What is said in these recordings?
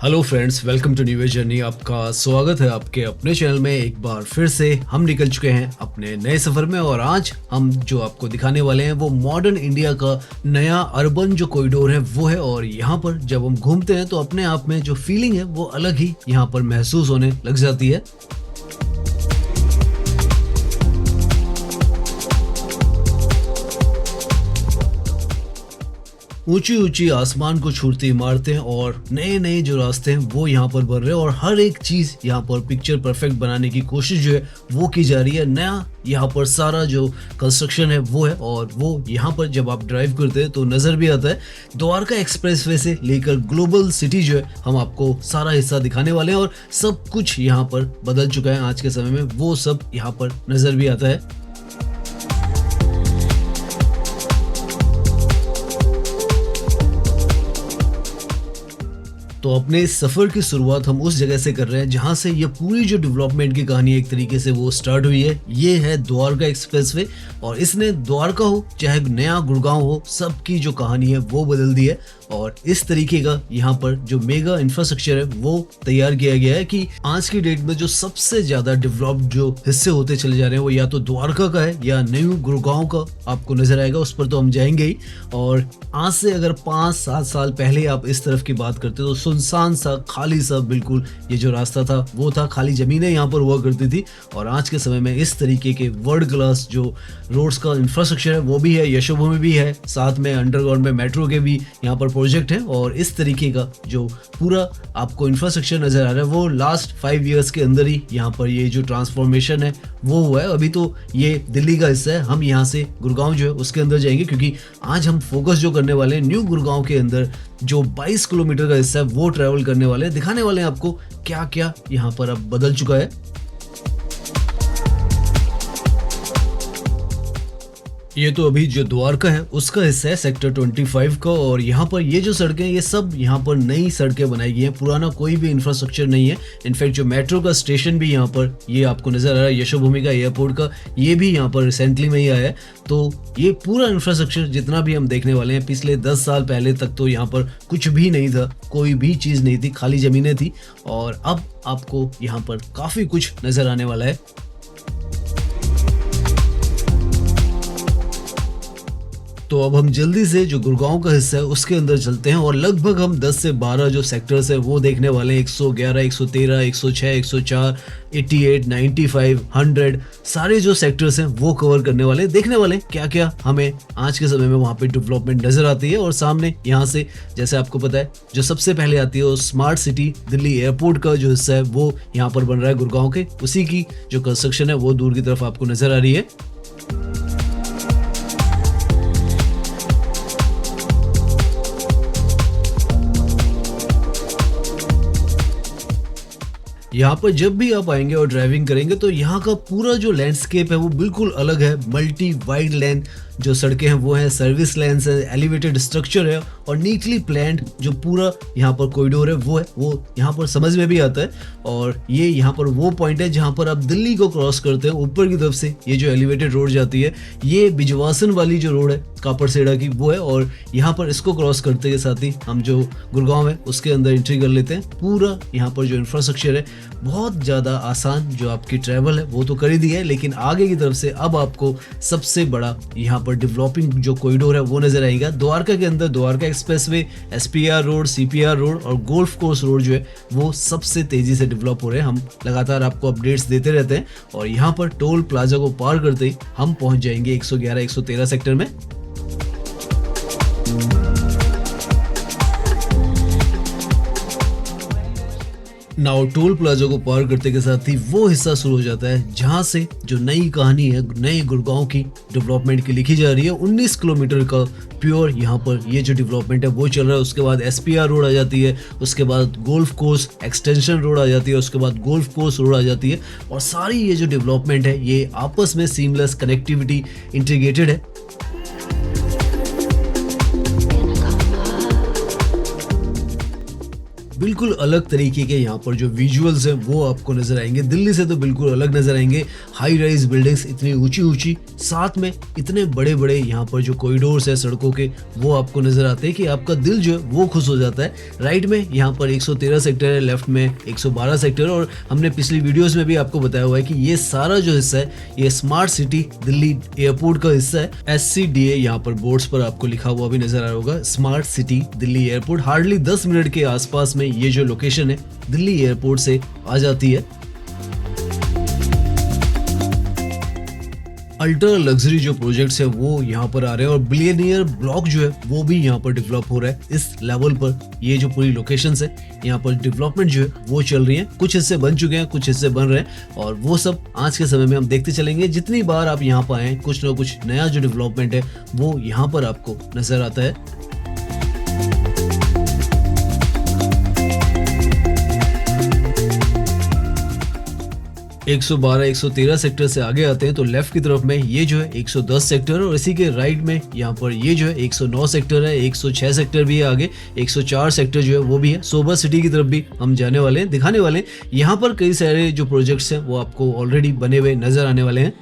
Hello friends, welcome to new journey. आपका स्वागत है आपके अपने चैनल में। एक बार फिर से हम निकल चुके हैं अपने नए सफर में और आज हम जो आपको दिखाने वाले हैं वो मॉडर्न इंडिया का नया अर्बन जो कॉरिडोर है वो है। और यहाँ पर जब हम घूमते हैं तो अपने आप में जो फीलिंग है वो अलग ही यहाँ पर महसूस होने लग जाती है। ऊंची ऊंची आसमान को छूती इमारतें और नए नए जो रास्ते हैं वो यहाँ पर बन रहे हैं और हर एक चीज यहाँ पर पिक्चर परफेक्ट बनाने की कोशिश जो है वो की जा रही है। नया यहाँ पर सारा जो कंस्ट्रक्शन है वो है और वो यहाँ पर जब आप ड्राइव करते हैं तो नजर भी आता है। द्वारका एक्सप्रेसवे से लेकर ग्लोबल सिटी जो है हम आपको सारा हिस्सा दिखाने वाले हैं और सब कुछ यहाँ पर बदल चुका है आज के समय में, वो सब यहाँ पर नजर भी आता है। तो अपने इस सफर की शुरुआत हम उस जगह से कर रहे हैं जहां से ये पूरी जो डेवलपमेंट की कहानी एक तरीके से वो स्टार्ट हुई है। ये है द्वारका एक्सप्रेसवे और इसने द्वारका हो चाहे नया गुड़गांव हो, सबकी जो कहानी है वो बदल दी है। और इस तरीके का यहाँ पर जो मेगा इंफ्रास्ट्रक्चर है वो तैयार किया गया है कि आज की डेट में जो सबसे ज्यादा डेवलप्ड जो हिस्से होते चले जा रहे हैं वो या तो द्वारका का है या न्यू गुड़गांव का आपको नजर आएगा। उस पर तो हम जाएंगे ही। और आज से अगर 5-7 साल पहले आप इस तरफ की बात करते तो सुनसान सा, खाली सा, बिल्कुल ये जो रास्ता था वो था, खाली जमीनें यहाँ पर हुआ करती थी। और आज के समय में इस तरीके के वर्ल्ड क्लास जो रोड्स का इंफ्रास्ट्रक्चर है वो भी है, यशोभूमि भी है, साथ में अंडरग्राउंड में मेट्रो के भी यहाँ पर प्रोजेक्ट है। और इस तरीके का जो पूरा आपको इंफ्रास्ट्रक्चर नजर आ रहा है वो लास्ट 5 इयर्स के अंदर ही यहाँ पर ये जो ट्रांसफॉर्मेशन है वो हुआ है। अभी तो ये दिल्ली का हिस्सा है, हम यहाँ से गुड़गांव जो है उसके अंदर जाएंगे क्योंकि आज हम फोकस जो करने वाले हैं न्यू गुड़गांव के अंदर जो 22 किलोमीटर का हिस्सा है वो ट्रेवल करने वाले हैं, दिखाने वाले हैं आपको क्या क्या यहाँ पर अब बदल चुका है। ये तो अभी जो द्वारका है उसका हिस्सा है सेक्टर 25 का और यहाँ पर ये जो सड़कें ये सब यहाँ पर नई सड़कें बनाई गई हैं, पुराना कोई भी इंफ्रास्ट्रक्चर नहीं है। इनफैक्ट जो मेट्रो का स्टेशन भी यहाँ पर ये आपको नजर आ रहा है, यशोभूमि का एयरपोर्ट का, ये भी यहाँ पर रिसेंटली में ही आया है। तो ये पूरा इंफ्रास्ट्रक्चर जितना भी हम देखने वाले हैं, पिछले 10 साल पहले तक तो यहाँ पर कुछ भी नहीं था, कोई भी चीज नहीं थी, खाली जमीनें थी और अब आपको यहाँ पर काफी कुछ नजर आने वाला है। तो अब हम जल्दी से जो गुड़गांव का हिस्सा है उसके अंदर चलते हैं और लगभग हम 10 से 12 जो सेक्टर्स है वो देखने वाले हैं। 111, 113, 106, 104, 88, 95, 100 सारे जो सेक्टर्स हैं वो कवर करने वाले हैं, देखने वाले हैं क्या क्या हमें आज के समय में वहाँ पे डेवलपमेंट नजर आती है। और सामने यहाँ से जैसे आपको पता है जो सबसे पहले आती है वो स्मार्ट सिटी दिल्ली एयरपोर्ट का जो हिस्सा है वो यहाँ पर बन रहा है गुड़गांव के, उसी की जो कंस्ट्रक्शन है वो दूर की तरफ आपको नजर आ रही है। यहाँ पर जब भी आप आएंगे और ड्राइविंग करेंगे तो यहाँ का पूरा जो लैंडस्केप है वो बिल्कुल अलग है। मल्टी वाइड लेन जो सड़कें हैं वो हैं, सर्विस लेन्स है, एलिवेटेड स्ट्रक्चर है और नीटली प्लान्ड जो पूरा यहाँ पर कॉरिडोर है वो यहाँ पर समझ में भी आता है। और ये यहाँ पर वो पॉइंट है जहाँ पर आप दिल्ली को क्रॉस करते हैं, ऊपर की तरफ से ये जो एलिवेटेड रोड जाती है, ये बिजवासन वाली जो रोड है कापड़सेड़ा की वो है। और यहाँ पर इसको क्रॉस करते के साथ ही हम जो गुड़गांव है उसके अंदर एंट्री कर लेते हैं। पूरा यहाँ पर जो इंफ्रास्ट्रक्चर है बहुत ज़्यादा आसान जो आपकी ट्रैवल है वो तो कर ही दी है, लेकिन आगे की तरफ से अब आपको सबसे बड़ा यहाँ पर डेवलपिंग जो कॉरिडोर है वो नजर आएगा। द्वारका के अंदर Dwarka expressway, SPR road, CPR road और गोल्फ कोर्स रोड जो है वो सबसे तेजी से डेवलप हो रहे हैं। हम लगातार आपको अपडेट्स देते रहते हैं और यहाँ पर टोल प्लाजा को पार करते ही हम पहुंच जाएंगे 111, 113 सेक्टर में। नाउ टोल प्लाजा को पार करते के साथ ही वो हिस्सा शुरू हो जाता है जहां से जो नई कहानी है नई गुड़गांव की डेवलपमेंट की लिखी जा रही है। 19 किलोमीटर का प्योर यहाँ पर ये जो डेवलपमेंट है वो चल रहा है। उसके बाद एसपीआर रोड आ जाती है, उसके बाद गोल्फ कोर्स एक्सटेंशन रोड आ जाती है, उसके बाद गोल्फ कोर्स रोड आ जाती है और सारी ये जो डेवलपमेंट है ये आपस में सीमलेस कनेक्टिविटी इंटीग्रेटेड है। बिल्कुल अलग तरीके के यहाँ पर जो विजुअल्स हैं वो आपको नजर आएंगे। दिल्ली से तो बिल्कुल अलग नजर आएंगे। हाई राइज बिल्डिंग्स इतनी ऊंची ऊंची, साथ में इतने बड़े बड़े यहाँ पर जो कॉरिडोर्स है सड़कों के, वो आपको नजर आते हैं कि आपका दिल जो है वो खुश हो जाता है। राइट में यहाँ पर 113 सेक्टर है, लेफ्ट में 112 सेक्टर, और हमने पिछली वीडियोस में भी आपको बताया हुआ है कि ये सारा जो हिस्सा है ये स्मार्ट सिटी दिल्ली एयरपोर्ट का हिस्सा है। SCDA यहाँ पर बोर्ड्स पर आपको लिखा हुआ भी नजर आ रहा होगा, smart city Delhi airport. Hardly 10 minute के आसपास में ये जो लोकेशन है दिल्ली एयरपोर्ट से आ जाती है। अल्ट्रा लग्जरी जो प्रोजेक्ट्स है वो यहाँ पर आ रहे हैं, और बिलियनियर ब्लॉक जो है वो भी यहाँ पर डेवलप हो रहा है। इस लेवल पर ये जो पूरी लोकेशंस है यहाँ पर डेवलपमेंट जो है वो चल रही है। कुछ हिस्से बन चुके हैं, कुछ हिस्से बन रहे हैं, और वो सब आज के समय में हम देखते चलेंगे। जितनी बार आप यहाँ पर आए, कुछ ना कुछ नया जो डेवलपमेंट है वो यहाँ पर आपको नजर आता है। 112, 113 सेक्टर से आगे आते हैं तो लेफ्ट की तरफ में ये जो है 110 सेक्टर, और इसी के राइट में यहाँ पर ये जो है 109 सेक्टर है, 106 सेक्टर भी है आगे, 104 सेक्टर जो है वो भी है। सोबा सिटी की तरफ भी हम जाने वाले हैं, दिखाने वाले हैं। यहाँ पर कई सारे जो प्रोजेक्ट्स हैं वो आपको ऑलरेडी बने हुए नजर आने वाले हैं।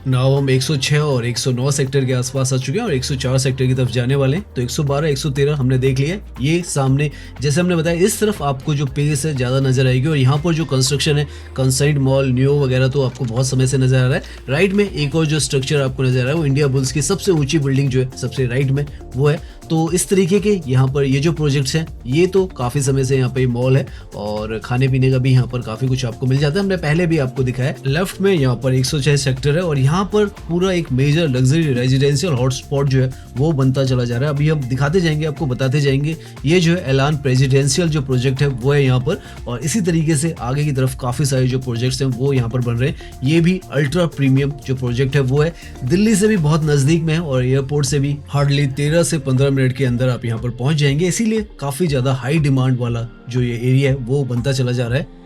नाउ हम 106 और 109 सेक्टर के आसपास आ चुके हैं और 104 सेक्टर की तरफ जाने वाले हैं। तो 112, 113 हमने देख लिया। ये सामने जैसे हमने बताया इस तरफ आपको जो पेस है ज्यादा नजर आएगी, और यहाँ पर जो कंस्ट्रक्शन है कंसाइड मॉल न्यू वगैरह तो आपको बहुत समय से नजर आ रहा है। राइट में एक और जो स्ट्रक्चर आपको नजर आ रहा है वो इंडिया बुल्स की सबसे ऊंची बिल्डिंग जो है सबसे राइट में वो है। तो इस तरीके के यहाँ पर ये जो प्रोजेक्ट्स हैं ये तो काफी समय से यहाँ पे मॉल है, और खाने पीने का भी यहाँ पर काफी कुछ आपको मिल जाता है। हमने पहले भी आपको दिखाया। लेफ्ट में यहाँ पर 106 सेक्टर है, और यहाँ पर पूरा एक मेजर लग्जरी रेजिडेंशियल हॉटस्पॉट जो है वो बनता चला जा रहा है। अभी हम दिखाते जाएंगे, आपको बताते जाएंगे। ये जो है एलान प्रेसिडेंशियल जो प्रोजेक्ट है वो है यहाँ पर, और इसी तरीके से आगे की तरफ काफी सारे जो प्रोजेक्ट्स हैं वो यहाँ पर बन रहे हैं। ये भी अल्ट्रा प्रीमियम जो प्रोजेक्ट है वो है, दिल्ली से भी बहुत नजदीक में है, और एयरपोर्ट से भी हार्डली 13 से 15 मिनट के अंदर आप यहाँ पर पहुंच जाएंगे। इसीलिए काफी ज्यादा हाई डिमांड वाला जो ये एरिया है वो बनता चला जा रहा है।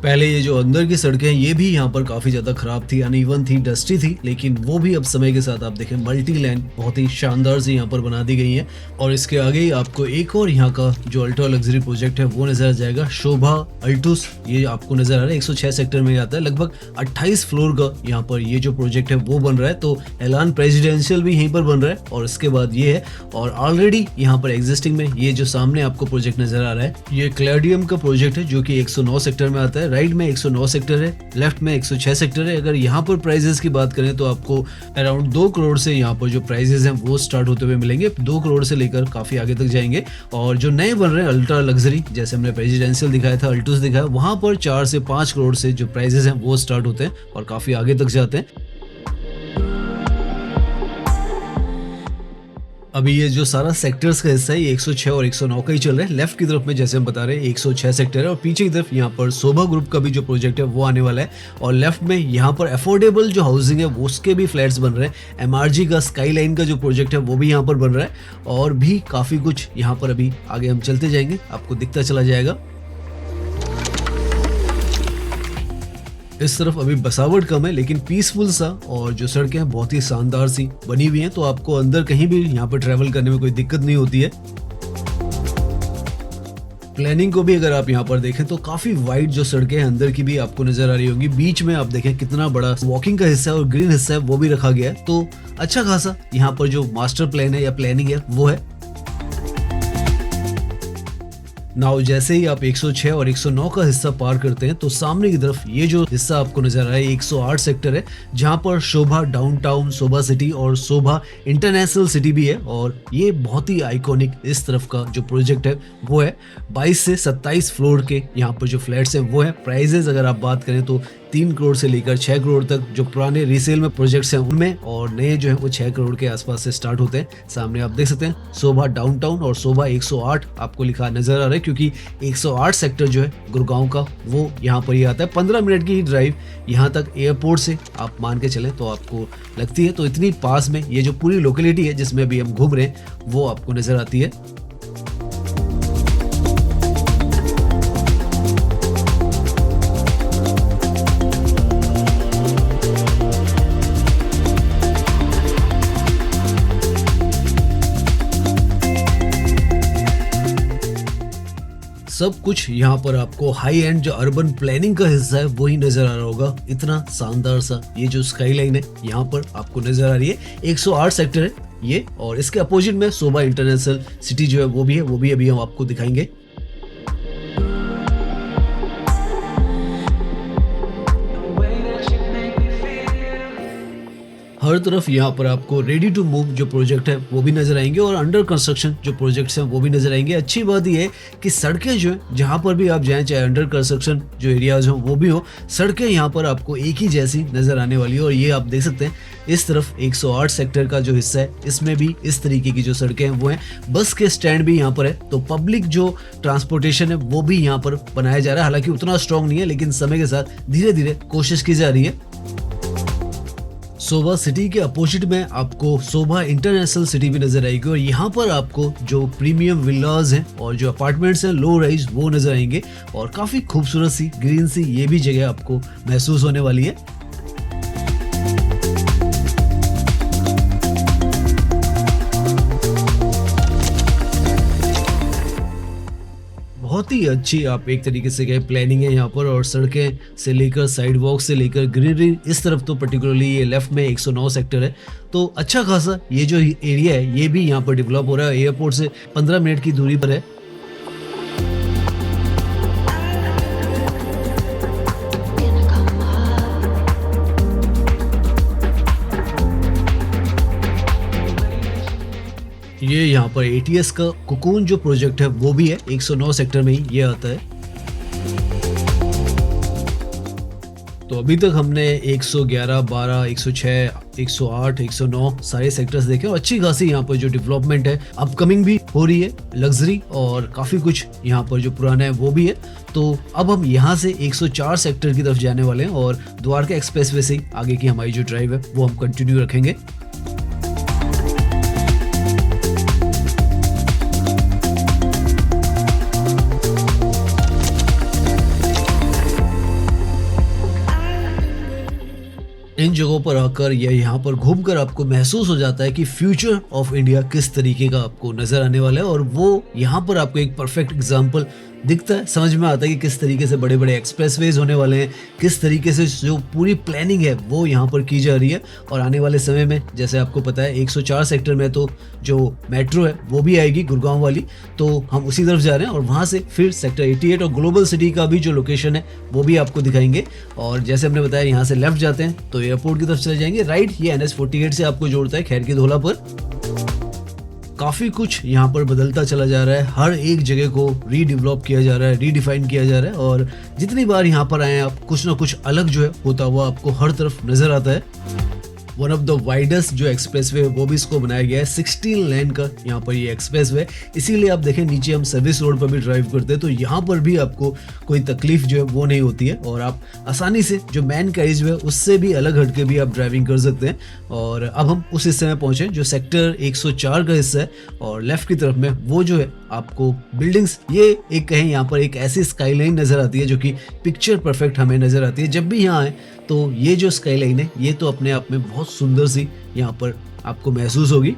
पहले ये जो अंदर की सड़कें हैं ये भी यहाँ पर काफी ज्यादा खराब थी, अनइवन थी, डस्टी थी, लेकिन वो भी अब समय के साथ आप देखें मल्टी लाइन बहुत ही शानदार से यहाँ पर बना दी गई है। और इसके आगे ही आपको एक और यहाँ का जो अल्ट्रा लग्जरी प्रोजेक्ट है वो नजर आ जाएगा, शोभा अल्टूस। ये आपको नजर आ रहा है 106 सेक्टर में आता है, लगभग 28 फ्लोर का यहाँ पर ये जो प्रोजेक्ट है वो बन रहा है। तो एलान प्रेसिडेंशियल भी यहीं पर बन रहा है, और इसके बाद ये है, और ऑलरेडी यहाँ पर एग्जिस्टिंग में ये जो सामने आपको प्रोजेक्ट नजर आ रहा है ये क्लैडियम का प्रोजेक्ट है जो कि 109 सेक्टर में आता है। राइट में 109 सेक्टर है, लेफ्ट में 106 सेक्टर है। अगर यहाँ पर प्राइजेस की बात करें तो आपको अराउंड 2 करोड़ से यहाँ पर जो प्राइजेस हैं वो स्टार्ट होते हुए मिलेंगे। 2 करोड़ से लेकर काफी आगे तक जाएंगे, और जो नए बन रहे हैं अल्ट्रा लग्जरी, जैसे हमने प्रेसिडेंशियल दिखाया था, अल्टूस दिखाया, वहां पर 4 से 5 करोड़ से जो प्राइजेस हैं वो स्टार्ट होते हैं और काफी आगे तक जाते हैं। अभी ये जो सारा सेक्टर्स का हिस्सा है ये 106 और 109 का ही चल रहा है। लेफ्ट की तरफ में जैसे हम बता रहे हैं 106 सेक्टर है, और पीछे की तरफ यहाँ पर शोभा ग्रुप का भी जो प्रोजेक्ट है वो आने वाला है। और लेफ्ट में यहाँ पर अफोर्डेबल जो हाउसिंग है वो उसके भी फ्लैट्स बन रहे हैं। MRG का स्काईलाइन का जो प्रोजेक्ट है वो भी यहाँ पर बन रहा है, और भी काफी कुछ यहाँ पर अभी आगे हम चलते जाएंगे, आपको दिखता चला जाएगा। इस तरफ अभी बसावट कम है लेकिन पीसफुल सा, और जो सड़कें हैं बहुत ही शानदार सी बनी हुई हैं, तो आपको अंदर कहीं भी यहाँ पर ट्रैवल करने में कोई दिक्कत नहीं होती है। प्लानिंग को भी अगर आप यहाँ पर देखें तो काफी वाइड जो सड़कें हैं अंदर की भी आपको नजर आ रही होंगी। बीच में आप देखें कितना बड़ा वॉकिंग का हिस्सा है और ग्रीन हिस्सा है वो भी रखा गया है, तो अच्छा खासा यहाँ पर जो मास्टर प्लान है या प्लानिंग है वो है। नाउ जैसे ही आप 106 और 109 का हिस्सा पार करते हैं तो सामने की तरफ ये जो हिस्सा आपको नजर आ रहा है 108 सेक्टर है, जहां पर शोभा डाउनटाउन, शोभा सिटी और शोभा इंटरनेशनल सिटी भी है। और ये बहुत ही आइकॉनिक इस तरफ का जो प्रोजेक्ट है वो है 22 से 27 फ्लोर के यहाँ पर जो फ्लैट्स हैं वो है। प्राइजेस अगर आप बात करें तो 3 करोड़ से लेकर 6 करोड़ तक जो पुराने रीसेल में प्रोजेक्ट्स हैं उनमें, और नए जो है वो 6 करोड़ के आसपास से स्टार्ट होते हैं। सामने आप देख सकते हैं शोभा डाउनटाउन और शोभा 108 आपको लिखा नजर आ रहा है, क्योंकि 108 सेक्टर जो है गुड़गांव का वो यहाँ पर ही आता है। 15 मिनट की ड्राइव यहाँ तक एयरपोर्ट से आप मान के चलें तो आपको लगती है। तो इतनी पास में ये जो पूरी लोकेलिटी है जिसमें अभी हम घूम रहे हैं वो आपको नजर आती है। सब कुछ यहाँ पर आपको हाई एंड जो अर्बन प्लानिंग का हिस्सा है वही नजर आ रहा होगा। इतना शानदार सा ये जो स्काई लाइन है यहाँ पर आपको नजर आ रही है। 108 सेक्टर है ये, और इसके अपोजिट में शोभा इंटरनेशनल सिटी जो है वो भी अभी हम आपको दिखाएंगे। हर तरफ यहाँ पर आपको रेडी टू मूव जो प्रोजेक्ट है वो भी नजर आएंगे, और अंडर कंस्ट्रक्शन जो प्रोजेक्ट्स हैं वो भी नजर आएंगे। अच्छी बात ये है कि सड़कें जो है जहाँ पर भी आप जाएं, चाहे अंडर कंस्ट्रक्शन जो एरियाज हो वो भी हो, सड़कें यहाँ पर आपको एक ही जैसी नजर आने वाली है। और ये आप देख सकते हैं इस तरफ 108 सेक्टर का जो हिस्सा है इसमें भी इस तरीके की जो सड़कें हैं वो हैं। बस के स्टैंड भी यहाँ पर है, तो पब्लिक जो ट्रांसपोर्टेशन है वो भी यहाँ पर बनाया जा रहा है। हालांकि उतना स्ट्रॉन्ग नहीं है, लेकिन समय के साथ धीरे धीरे कोशिश की जा रही है। शोभा सिटी के अपोजिट में आपको शोभा इंटरनेशनल सिटी भी नजर आएगी, और यहाँ पर आपको जो प्रीमियम विलाज हैं और जो अपार्टमेंट्स हैं लो राइज वो नजर आएंगे, और काफी खूबसूरत सी ग्रीन सी ये भी जगह आपको महसूस होने वाली है। बहुत ही अच्छी आप एक तरीके से कहें प्लानिंग है यहाँ पर, और सड़कें से लेकर साइड वॉक से लेकर ग्रीनरी इस तरफ, तो पर्टिकुलरली ये लेफ्ट में 109 सेक्टर है। तो अच्छा खासा ये जो एरिया है ये भी यहाँ पर डेवलप हो रहा है। एयरपोर्ट से 15 मिनट की दूरी पर है। ये यहाँ पर ATS का कोकून जो प्रोजेक्ट है वो भी है, 109 सेक्टर में ही ये आता है। तो अभी तक हमने 111, 12, 106, 108, 109 सारे सेक्टर्स देखे, और अच्छी खासी यहाँ पर जो डेवलपमेंट है अपकमिंग भी हो रही है, लग्जरी और काफ़ी कुछ यहाँ पर जो पुराना है वो भी है। तो अब हम यहाँ से 104 सेक्टर की तरफ जाने वाले हैं, और द्वारका एक्सप्रेसवे से आगे की हमारी जो ड्राइव है वो हम कंटिन्यू रखेंगे। इन जगहों पर आकर या यहाँ पर घूमकर आपको महसूस हो जाता है कि फ्यूचर ऑफ इंडिया किस तरीके का आपको नजर आने वाला है, और वो यहाँ पर आपको एक परफेक्ट एग्जांपल दिखता है। समझ में आता है कि किस तरीके से बड़े बड़े एक्सप्रेसवेज होने वाले हैं, किस तरीके से जो पूरी प्लानिंग है वो यहाँ पर की जा रही है। और आने वाले समय में जैसे आपको पता है 104 सेक्टर में तो जो मेट्रो है वो भी आएगी गुड़गांव वाली, तो हम उसी तरफ जा रहे हैं, और वहाँ से फिर सेक्टर 88 और ग्लोबल सिटी का भी जो लोकेशन है वो भी आपको दिखाएंगे। और जैसे हमने बताया यहाँ से लेफ्ट जाते हैं तो एयरपोर्ट की तरफ चले जाएंगे, राइट ये NH48 से आपको जोड़ता है खैर की धोला पर। काफ़ी कुछ यहाँ पर बदलता चला जा रहा है, हर एक जगह को रीडेवलप किया जा रहा है, रीडिफाइन किया जा रहा है, और जितनी बार यहाँ पर आए आप कुछ ना कुछ अलग जो है होता हुआ आपको हर तरफ नजर आता है। वन ऑफ द वाइडेस्ट जो एक्सप्रेसवे वो भी इसको बनाया गया है, 16 लेन का यहाँ पर ये एक्सप्रेसवे, इसीलिए आप देखें नीचे हम सर्विस रोड पर भी ड्राइव करते हैं तो यहाँ पर भी आपको कोई तकलीफ जो है वो नहीं होती है, और आप आसानी से जो मैन काइज है उससे भी अलग हटके भी आप ड्राइविंग कर सकते हैं। और अब हम उस हिस्से में पहुंचे जो सेक्टर 104 का हिस्सा है, और लेफ्ट की तरफ में वो जो है आपको बिल्डिंग्स, ये एक कहें यहाँ पर एक ऐसी स्काईलाइन नजर आती है जो कि पिक्चर परफेक्ट हमें नजर आती है। जब भी यहाँ आए तो ये जो स्काईलाइन है ये तो अपने आप में बहुत सुंदर सी यहाँ पर आपको महसूस होगी।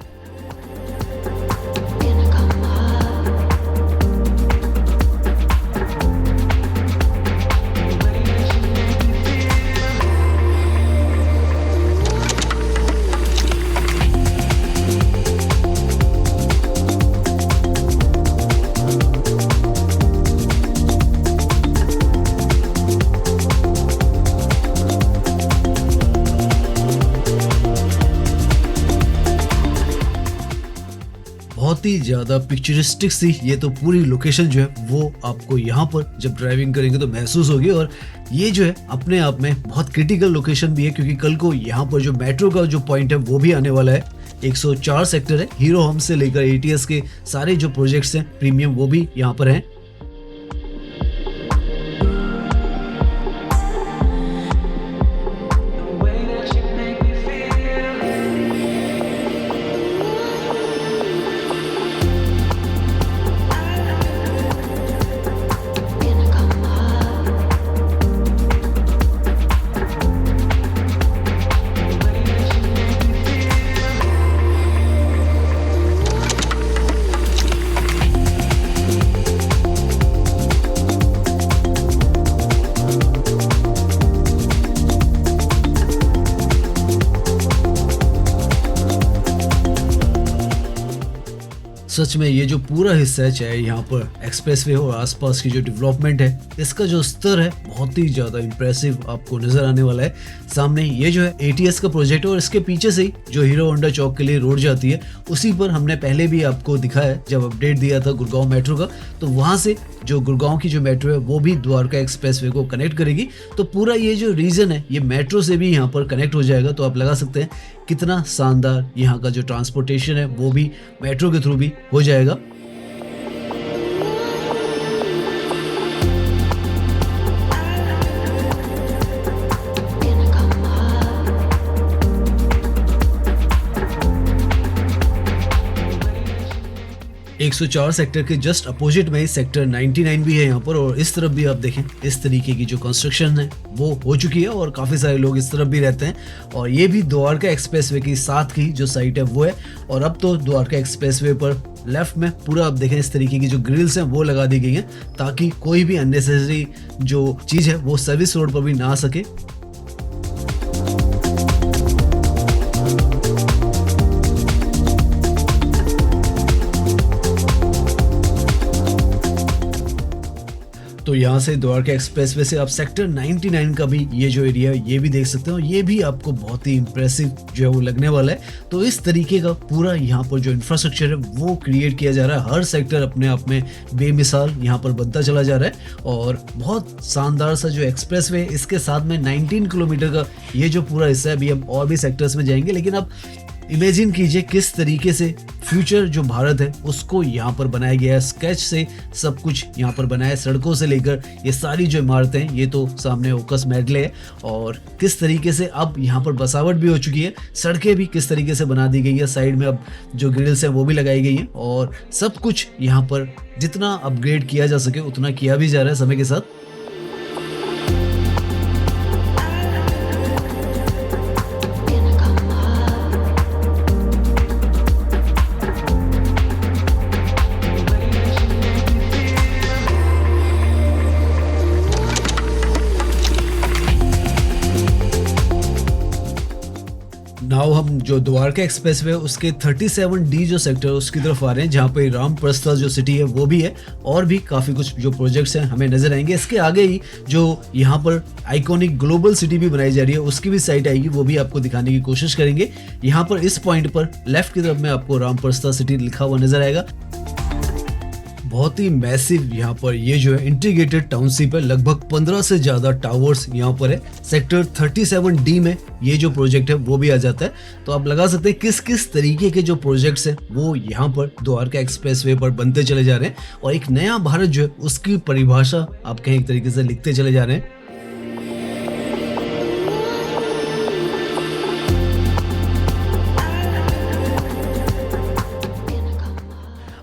बहुत ही ज़्यादा पिक्चरिस्टिक सी ये तो पूरी लोकेशन जो है वो आपको यहाँ पर जब ड्राइविंग करेंगे तो महसूस होगी। और ये जो है अपने आप में बहुत क्रिटिकल लोकेशन भी है, क्योंकि कल को यहाँ पर जो मेट्रो का जो पॉइंट है वो भी आने वाला है। 104 सेक्टर है, हीरो होम से लेकर एटीएस के सारे जो प्रोजेक्ट्स हैं प्रीमियम वो भी यहाँ पर हैं। सच में ये जो पूरा हिस्सा है, चाहे यहाँ पर एक्सप्रेसवे हो और आसपास की जो डेवलपमेंट है, इसका जो स्तर है बहुत ही ज़्यादा इम्प्रेसिव आपको नज़र आने वाला है। सामने ये जो है एटीएस का प्रोजेक्ट है और इसके पीछे से ही जो हीरो होंडा चौक के लिए रोड जाती है, उसी पर हमने पहले भी आपको दिखाया जब अपडेट दिया था गुड़गांव मेट्रो का। तो वहाँ से जो गुड़गांव की जो मेट्रो है वो भी द्वारका एक्सप्रेसवे को कनेक्ट करेगी। तो पूरा ये जो रीजन है ये मेट्रो से भी यहाँ पर कनेक्ट हो जाएगा। तो आप लगा सकते हैं कितना शानदार यहाँ का जो ट्रांसपोर्टेशन है वो भी मेट्रो के थ्रू भी हो जाएगा। 104 सेक्टर के जस्ट अपोजिट में ही सेक्टर 99 भी है यहाँ पर। और इस तरफ भी आप देखें इस तरीके की जो कंस्ट्रक्शन है वो हो चुकी है और काफ़ी सारे लोग इस तरफ भी रहते हैं। और ये भी द्वारका एक्सप्रेसवे की साथ की जो साइट है वो है। और अब तो द्वारका एक्सप्रेसवे पर लेफ्ट में पूरा आप देखें इस तरीके की जो ग्रिल्स हैं वो लगा दी गई हैं ताकि कोई भी अननेसेसरी जो चीज़ है वो सर्विस रोड पर भी ना आ सके। तो यहाँ से द्वारका एक्सप्रेसवे से आप सेक्टर 99 का भी ये जो एरिया है ये भी देख सकते हो। ये भी आपको बहुत ही इंप्रेसिव जो है वो लगने वाला है। तो इस तरीके का पूरा यहाँ पर जो इंफ्रास्ट्रक्चर है वो क्रिएट किया जा रहा है। हर सेक्टर अपने आप में बेमिसाल यहाँ पर बनता चला जा रहा है और बहुत शानदार सा जो एक्सप्रेसवे इसके साथ में 19 किलोमीटर का ये जो पूरा हिस्सा है। अभी हम और भी सेक्टर्स में जाएंगे, लेकिन अब इमेजिन कीजिए किस तरीके से फ्यूचर जो भारत है उसको यहाँ पर बनाया गया है। स्केच से सब कुछ यहाँ पर बनाया है, सड़कों से लेकर ये सारी जो इमारतें हैं। ये तो सामने ओकस मेडले है और किस तरीके से अब यहाँ पर बसावट भी हो चुकी है। सड़कें भी किस तरीके से बना दी गई है, साइड में अब जो ग्रिल्स हैं वो भी लगाई गई हैं और सब कुछ यहाँ पर जितना अपग्रेड किया जा सके उतना किया भी जा रहा है समय के साथ। नाउ हम जो द्वारका एक्सप्रेसवे उसके 37D जो सेक्टर उसकी तरफ आ रहे हैं, जहाँ पे रामप्रस्था जो सिटी है वो भी है और भी काफ़ी कुछ जो प्रोजेक्ट्स हैं हमें नजर आएंगे। इसके आगे ही जो यहाँ पर आइकॉनिक ग्लोबल सिटी भी बनाई जा रही है उसकी भी साइट आएगी, वो भी आपको दिखाने की कोशिश करेंगे। यहाँ पर इस पॉइंट पर लेफ्ट की तरफ में आपको रामप्रस्था सिटी लिखा हुआ नजर आएगा। बहुत ही मैसिव यहाँ पर ये जो है इंटीग्रेटेड टाउनशिप है। लगभग 15 से ज़्यादा टावर्स यहाँ पर है। सेक्टर 37D में ये जो प्रोजेक्ट है वो भी आ जाता है। तो आप लगा सकते हैं किस किस तरीके के जो प्रोजेक्ट्स हैं वो यहाँ पर द्वारका एक्सप्रेसवे पर बनते चले जा रहे हैं और एक नया भारत जो है उसकी परिभाषा आप कहीं एक तरीके से लिखते चले जा रहे हैं।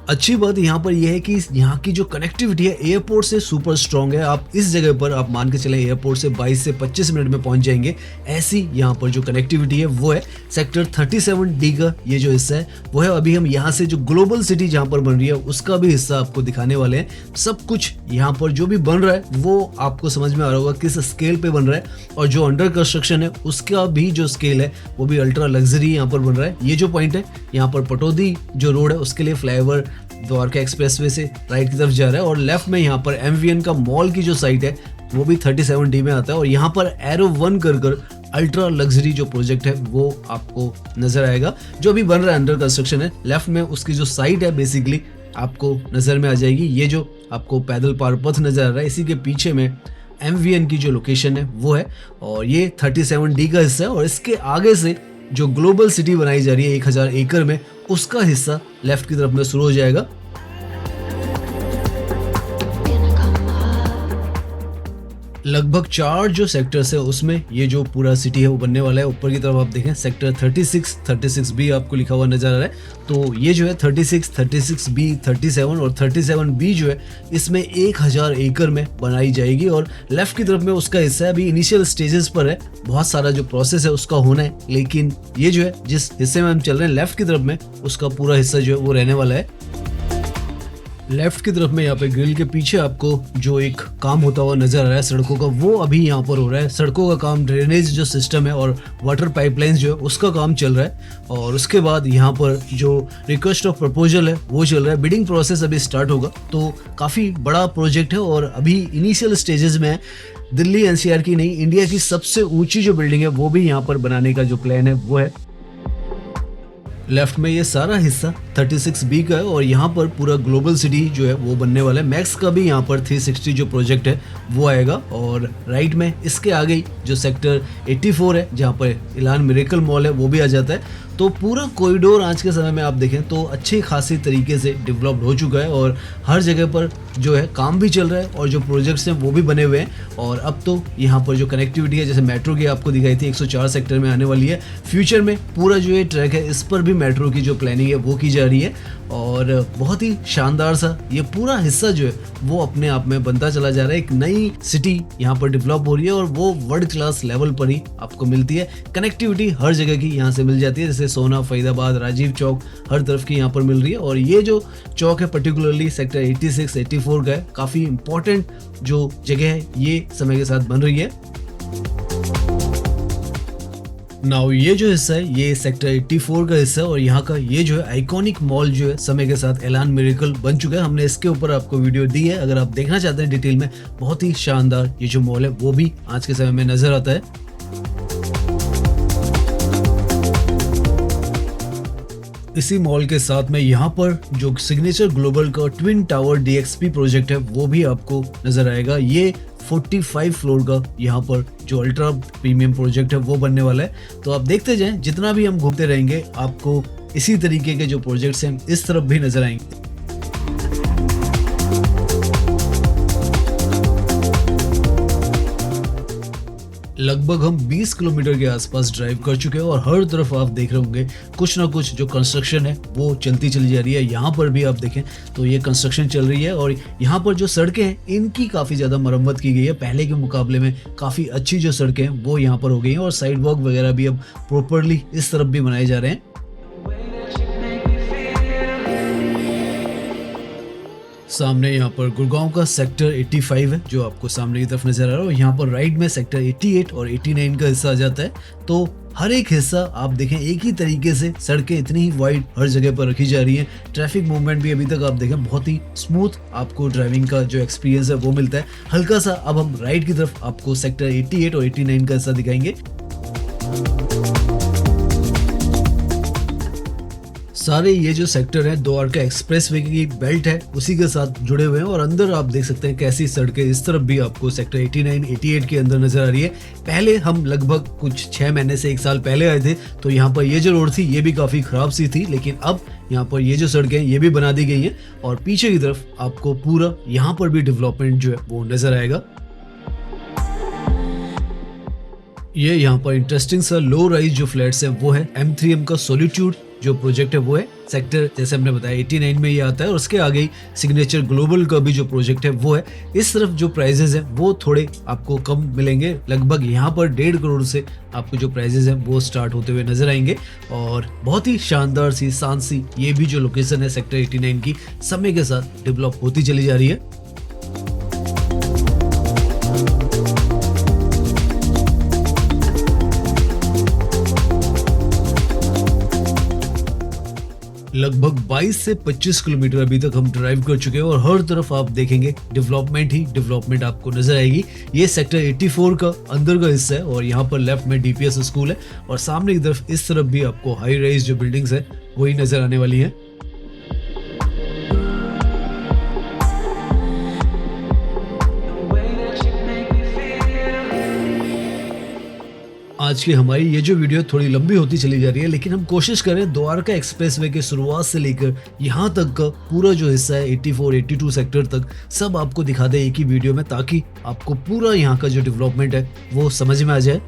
अच्छी बात यहाँ पर यह है कि यहाँ की जो कनेक्टिविटी है एयरपोर्ट से सुपर स्ट्रांग है। आप इस जगह पर आप मान के चलें एयरपोर्ट से 22 से 25 मिनट में पहुंच जाएंगे। ऐसी यहाँ पर जो कनेक्टिविटी है वो है। सेक्टर 37D का ये जो हिस्सा है वो है। अभी हम यहाँ से जो ग्लोबल सिटी जहाँ पर बन रही है उसका भी हिस्सा आपको दिखाने वाले हैं। सब कुछ यहाँ पर जो भी बन रहा है वो आपको समझ में आ रहा होगा किस स्केल पे बन रहा है और जो अंडर कंस्ट्रक्शन है उसका भी जो स्केल है वो भी अल्ट्रा लग्जरी यहाँ पर बन रहा है। ये जो पॉइंट है यहाँ पर पटौदी जो रोड है उसके लिए फ्लाईओवर द्वारका एक्सप्रेसवे से राइट की तरफ जा रहा है और लेफ्ट में यहाँ पर MVN का मॉल की जो साइट है वो भी 37D में आता है। और यहाँ पर एरो 1 कर अल्ट्रा लग्जरी जो प्रोजेक्ट है वो आपको नजर आएगा, जो अभी बन रहा है, अंडर कंस्ट्रक्शन है। लेफ्ट में उसकी जो साइट है बेसिकली आपको नजर में आ जाएगी। ये जो आपको पैदल पारपथ नजर आ रहा है, इसी के पीछे में MVN की जो लोकेशन है वो है, और ये 37D का हिस्सा है। और इसके आगे से जो ग्लोबल सिटी बनाई जा रही है 1000 एकड़ में, उसका हिस्सा लेफ्ट की तरफ में शुरू हो जाएगा। लगभग 4 जो सेक्टर्स है उसमें ये जो पूरा सिटी है वो बनने वाला है। ऊपर की तरफ आप देखें सेक्टर 36B आपको लिखा हुआ नजर आ रहा है। तो ये जो है 36, 36B, 37 और 37B जो है इसमें 1000 एकड़ में बनाई जाएगी। और लेफ्ट की तरफ में उसका हिस्सा है, अभी इनिशियल स्टेजेस पर है, बहुत सारा जो प्रोसेस है उसका होना है। लेकिन ये जो है जिस हिस्से में हम चल रहे हैं लेफ्ट की तरफ में, उसका पूरा हिस्सा जो है वो रहने वाला है। लेफ्ट की तरफ में यहाँ पे ग्रिल के पीछे आपको जो एक काम होता हुआ नजर आ रहा है सड़कों का, वो अभी यहाँ पर हो रहा है। सड़कों का काम, ड्रेनेज जो सिस्टम है और वाटर पाइपलाइंस जो है उसका काम चल रहा है। और उसके बाद यहाँ पर जो रिक्वेस्ट ऑफ प्रपोजल है वो चल रहा है, बिडिंग प्रोसेस अभी स्टार्ट होगा। तो काफ़ी बड़ा प्रोजेक्ट है और अभी इनिशियल स्टेजेस में है। दिल्ली NCR की नहीं, इंडिया की सबसे ऊंची जो बिल्डिंग है वो भी यहाँ पर बनाने का जो प्लान है वो है। लेफ्ट में ये सारा हिस्सा 36B का है और यहाँ पर पूरा ग्लोबल सिटी जो है वो बनने वाला है। मैक्स का भी यहाँ पर 360 जो प्रोजेक्ट है वो आएगा। और राइट में इसके आगे ही जो सेक्टर 84 है, जहाँ पर इलान मिरेकल मॉल है, वो भी आ जाता है। तो पूरा कॉरिडोर आज के समय में आप देखें तो अच्छी खासी तरीके से डेवलप्ड हो चुका है और हर जगह पर जो है काम भी चल रहा है और जो प्रोजेक्ट्स हैं वो भी बने हुए हैं। और अब तो यहाँ पर जो कनेक्टिविटी है, जैसे मेट्रो की आपको दिखाई थी 104 सेक्टर में आने वाली है। फ्यूचर में पूरा जो ये ट्रैक है इस पर भी मेट्रो की जो प्लानिंग है वो की जा रही है। और बहुत ही शानदार सा ये पूरा हिस्सा जो है वो अपने आप में बनता चला जा रहा है। एक नई सिटी यहाँ पर डेवलप हो रही है और वो वर्ल्ड क्लास लेवल पर ही आपको मिलती है। कनेक्टिविटी हर जगह की यहाँ से मिल जाती है, जैसे सोना, फरीदाबाद, राजीव चौक, हर तरफ की यहाँ पर मिल रही है। और ये जो चौक है पर्टिकुलरली सेक्टर 86, 84 का है, काफ़ी इंपॉर्टेंट जो जगह है, ये समय के साथ बन रही है। नाउ ये जो हिस्सा है ये सेक्टर 84 का हिस्सा है और यहाँ का ये जो है आइकॉनिक मॉल जो है समय के साथ एलान मिरेकल बन चुका है। हमने इसके ऊपर आपको वीडियो दी है, अगर आप देखना चाहते हैं डिटेल में। बहुत ही शानदार ये जो मॉल है वो भी आज के समय में नजर आता है। इसी मॉल के साथ में यहाँ पर जो सिग्नेचर ग्लोबल का ट्विन टावर DXP प्रोजेक्ट है वो भी आपको नजर आएगा। ये 45 फ्लोर का यहाँ पर जो अल्ट्रा प्रीमियम प्रोजेक्ट है वो बनने वाला है। तो आप देखते जाएं, जितना भी हम घूमते रहेंगे आपको इसी तरीके के जो प्रोजेक्ट्स हैं इस तरफ भी नजर आएंगे। लगभग हम 20 किलोमीटर के आसपास ड्राइव कर चुके हैं और हर तरफ आप देख रहे होंगे कुछ ना कुछ जो कंस्ट्रक्शन है वो चलती चली जा रही है। यहाँ पर भी आप देखें तो ये कंस्ट्रक्शन चल रही है और यहाँ पर जो सड़कें हैं इनकी काफ़ी ज़्यादा मरम्मत की गई है। पहले के मुकाबले में काफ़ी अच्छी जो सड़कें हैं वो यहाँ पर हो गई हैं और साइड वॉक वगैरह भी अब प्रॉपरली इस तरफ भी बनाए जा रहे हैं। सामने यहाँ पर गुड़गांव का सेक्टर 85 है जो आपको सामने की तरफ नजर आ रहा है और यहाँ पर राइट में सेक्टर 88 और 89 का हिस्सा आ जाता है। तो हर एक हिस्सा आप देखें एक ही तरीके से, सड़कें इतनी ही वाइड हर जगह पर रखी जा रही हैं। ट्रैफिक मूवमेंट भी अभी तक आप देखें बहुत ही स्मूथ आपको ड्राइविंग का जो एक्सपीरियंस है वो मिलता है। हल्का सा अब हम राइट की तरफ आपको सेक्टर 88 और 89 का हिस्सा दिखाएंगे। सारे ये जो सेक्टर है द्वारका एक्सप्रेसवे की बेल्ट है उसी के साथ जुड़े हुए हैं और अंदर आप देख सकते हैं कैसी सड़कें इस तरफ भी आपको सेक्टर 89, 88 के अंदर नजर आ रही है। पहले हम लगभग कुछ 6 महीने से 1 साल पहले आए थे तो यहाँ पर ये जो रोड थी ये भी काफी खराब सी थी, लेकिन अब यहाँ पर ये जो सड़कें ये भी बना दी गई हैं और पीछे की तरफ आपको पूरा यहाँ पर भी डेवलपमेंट जो है वो नजर आएगा। ये यहाँ पर इंटरेस्टिंग सा लो राइज जो फ्लैट्स है वो है M3M का सॉलिट्यूड जो प्रोजेक्ट है वो है सेक्टर, जैसे हमने बताया 89 में ये आता है और उसके आगे ही सिग्नेचर ग्लोबल का भी जो प्रोजेक्ट है वो है। इस तरफ जो प्राइजेस हैं वो थोड़े आपको कम मिलेंगे, लगभग यहाँ पर 1.5 करोड़ से आपको जो प्राइजेस हैं वो स्टार्ट होते हुए नजर आएंगे। और बहुत ही शानदार सी सांसी ये भी जो लोकेशन है सेक्टर 89 की समय के साथ डेवलप होती चली जा रही है। लगभग 22 से 25 किलोमीटर अभी तक हम ड्राइव कर चुके हैं और हर तरफ आप देखेंगे डेवलपमेंट ही डेवलपमेंट आपको नजर आएगी। ये सेक्टर 84 का अंदर का हिस्सा है और यहाँ पर लेफ्ट में डीपीएस स्कूल है और सामने की तरफ इस तरफ भी आपको हाई राइज जो बिल्डिंग्स है वही नजर आने वाली है। आज की हमारी ये जो वीडियो थोड़ी लंबी होती चली जा रही है, लेकिन हम कोशिश करें द्वारका एक्सप्रेसवे के शुरुआत से लेकर यहाँ तक का पूरा जो हिस्सा है 84, 82 सेक्टर तक सब आपको दिखा दे एक ही वीडियो में, ताकि आपको पूरा यहाँ का जो डेवलपमेंट है वो समझ में आ जाए।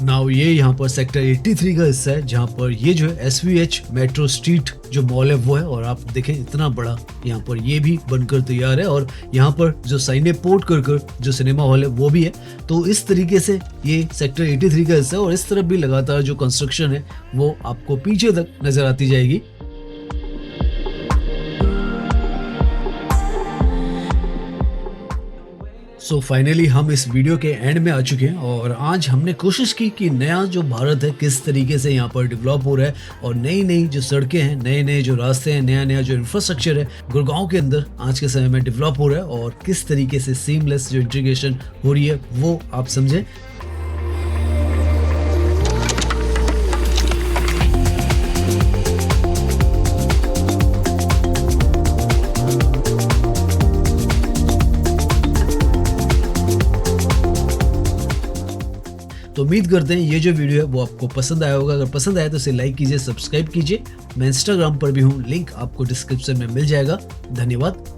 नाउ ये यहाँ पर सेक्टर 83 का हिस्सा है जहाँ पर ये जो है SVH मेट्रो स्ट्रीट जो मॉल है वो है और आप देखें इतना बड़ा यहाँ पर ये भी बनकर तैयार है और यहाँ पर जो साइने पोर्ट कर जो सिनेमा हॉल है वो भी है। तो इस तरीके से ये सेक्टर 83 का हिस्सा है और इस तरफ भी लगातार जो कंस्ट्रक्शन है वो आपको पीछे तक नजर आती जाएगी। सो फाइनली हम इस वीडियो के एंड में आ चुके हैं और आज हमने कोशिश की कि नया जो भारत है किस तरीके से यहाँ पर डेवलप हो रहा है और नई नई जो सड़कें हैं, नए नए जो रास्ते हैं, नया नया जो इंफ्रास्ट्रक्चर है गुड़गांव के अंदर आज के समय में डेवलप हो रहा है और किस तरीके से सीमलेस जो इंटीग्रेशन हो रही है वो आप समझें। तो उम्मीद करते हैं ये जो वीडियो है वो आपको पसंद आया होगा। अगर पसंद आया तो इसे लाइक कीजिए, सब्सक्राइब कीजिए। मैं इंस्टाग्राम पर भी हूँ, लिंक आपको डिस्क्रिप्शन में मिल जाएगा। धन्यवाद।